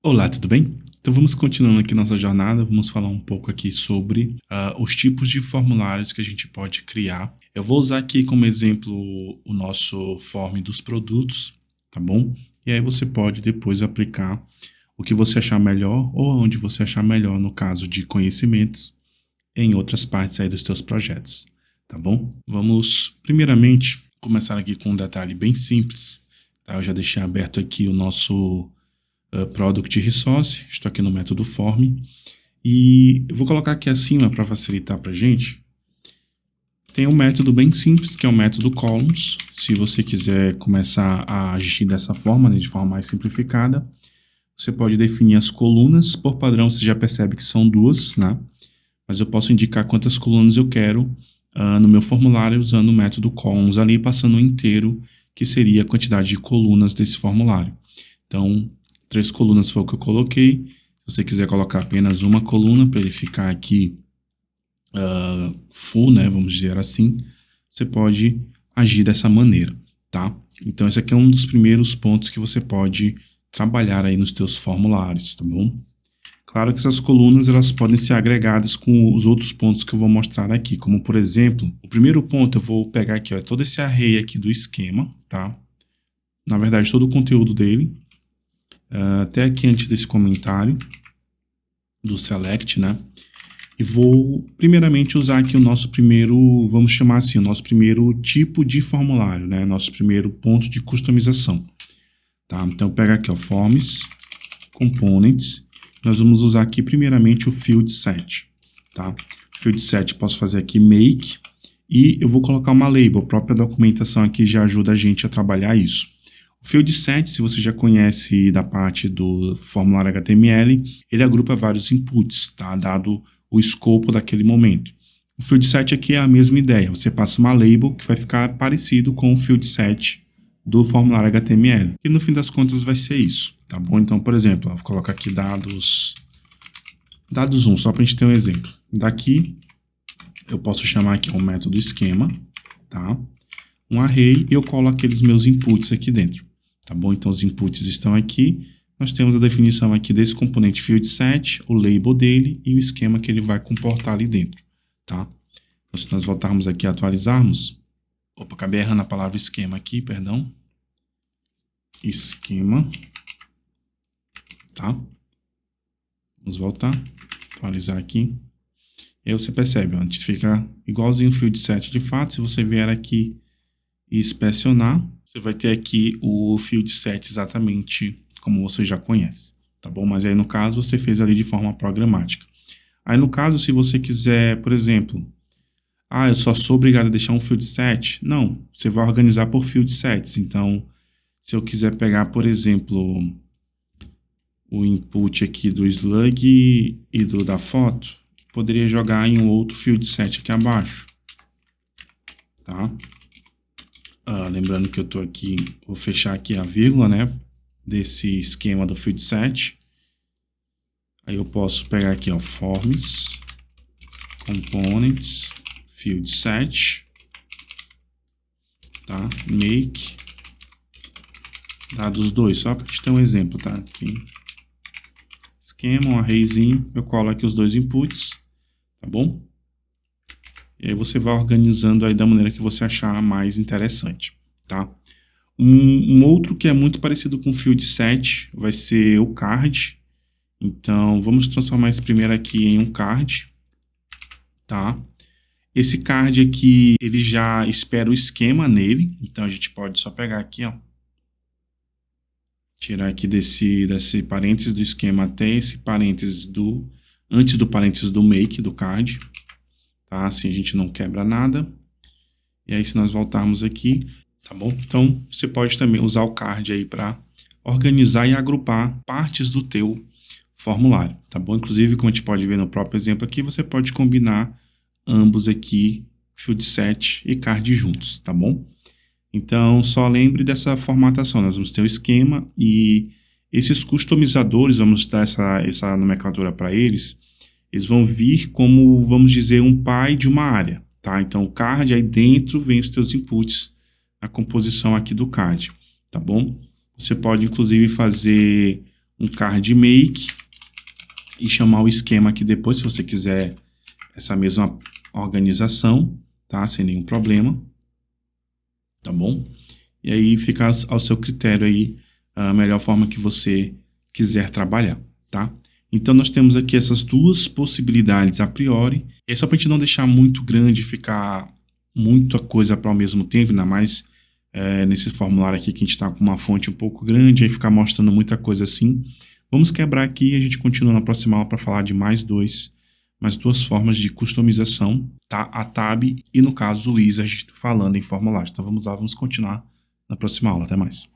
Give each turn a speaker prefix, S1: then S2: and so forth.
S1: Olá, tudo bem? Então vamos continuando aqui nossa jornada, vamos falar um pouco aqui sobre os tipos de formulários que a gente pode criar. Eu vou usar aqui como exemplo o nosso form dos produtos, tá bom? E aí você pode depois aplicar o que você achar melhor ou onde você achar melhor no caso de conhecimentos em outras partes aí dos seus projetos, tá bom? Vamos primeiramente começar aqui com um detalhe bem simples, tá? Eu já deixei aberto aqui o nosso Product Resource, estou aqui no método form, e eu vou colocar aqui acima para facilitar para a gente. Tem um método bem simples, que é o método columns. Se você quiser começar a agir dessa forma, né, de forma mais simplificada, você pode definir as colunas. Por padrão, você já percebe que são duas, né? Mas eu posso indicar quantas colunas eu quero no meu formulário usando o método columns ali, passando o inteiro, que seria a quantidade de colunas desse formulário. Então, 3 colunas foi o que eu coloquei. Se você quiser colocar apenas uma coluna para ele ficar aqui full, né, vamos dizer assim, você pode agir dessa maneira, tá? Então esse aqui é um dos primeiros pontos que você pode trabalhar aí nos teus formulários, tá bom? Claro que essas colunas elas podem ser agregadas com os outros pontos que eu vou mostrar aqui, como por exemplo, o primeiro ponto eu vou pegar aqui, ó, todo esse array aqui do esquema, tá? Na verdade todo o conteúdo dele, até aqui antes desse comentário do select, né? E vou primeiramente usar aqui o nosso primeiro, vamos chamar assim, o nosso primeiro tipo de formulário, né? Nosso primeiro ponto de customização, tá? Então pega aqui, ó, forms, components, nós vamos usar aqui primeiramente o field set, tá? Field set posso fazer aqui make e eu vou colocar uma label, a própria documentação aqui já ajuda a gente a trabalhar isso. O field set, se você já conhece da parte do formulário HTML, ele agrupa vários inputs, tá? Dado o escopo daquele momento. O field set aqui é a mesma ideia, você passa uma label que vai ficar parecido com o field set do formulário HTML. E no fim das contas vai ser isso, tá bom? Então, por exemplo, eu vou colocar aqui dados 1, só para a gente ter um exemplo. Daqui, eu posso chamar aqui um método esquema, tá? Um array e eu colo aqueles meus inputs aqui dentro, tá bom? Então, os inputs estão aqui. Nós temos a definição aqui desse componente field set, o label dele e o esquema que ele vai comportar ali dentro, tá? Então, se nós voltarmos aqui a atualizarmos, opa, acabei errando a palavra esquema aqui, perdão. Esquema, tá? Vamos voltar, atualizar aqui. E aí você percebe, ó, a gente fica igualzinho o field set de fato. Se você vier aqui e inspecionar, você vai ter aqui o field set exatamente como você já conhece, tá bom? Mas aí no caso você fez ali de forma programática. Aí no caso, se você quiser, por exemplo, eu só sou obrigado a deixar um field set. Não, você vai organizar por field sets. Então, se eu quiser pegar, por exemplo, o input aqui do slug e da foto, poderia jogar em um outro field set aqui abaixo, tá? Lembrando que eu tô aqui, vou fechar aqui a vírgula, né, desse esquema do field set. Aí eu posso pegar aqui, ó, forms, components, field set, tá? Make, dados 2, só para a gente ter um exemplo, tá? Aqui, esquema, um arrayzinho, eu colo aqui os 2 inputs, tá bom? E aí você vai organizando aí da maneira que você achar mais interessante, tá? Um outro que é muito parecido com o field set vai ser o card. Então, vamos transformar esse primeiro aqui em um card, tá? Esse card aqui, ele já espera o esquema nele. Então, a gente pode só pegar aqui, ó. Tirar aqui desse parênteses do esquema até esse parênteses antes do parênteses do make, do card. Tá? Assim a gente não quebra nada. E aí, se nós voltarmos aqui, tá bom? Então, você pode também usar o card aí para organizar e agrupar partes do teu formulário, tá bom? Inclusive, como a gente pode ver no próprio exemplo aqui, você pode combinar ambos aqui, field set e card juntos, tá bom? Então, só lembre dessa formatação. Nós vamos ter o esquema e esses customizadores, vamos dar essa nomenclatura para eles, eles vão vir como, vamos dizer, um pai de uma área, tá? Então, o card, aí dentro vem os teus inputs, a composição aqui do card, tá bom? Você pode, inclusive, fazer um card make e chamar o esquema aqui depois, se você quiser essa mesma organização, tá? Sem nenhum problema, tá bom? E aí fica ao seu critério aí a melhor forma que você quiser trabalhar, tá? Então nós temos aqui essas duas possibilidades a priori. É só para a gente não deixar muito grande, ficar muita coisa para ao mesmo tempo, ainda mais nesse formulário aqui que a gente está com uma fonte um pouco grande, aí ficar mostrando muita coisa assim. Vamos quebrar aqui e a gente continua na próxima aula para falar de mais duas formas de customização, tá? A tab e, no caso, o wizard falando em formulário. Então vamos lá, vamos continuar na próxima aula. Até mais.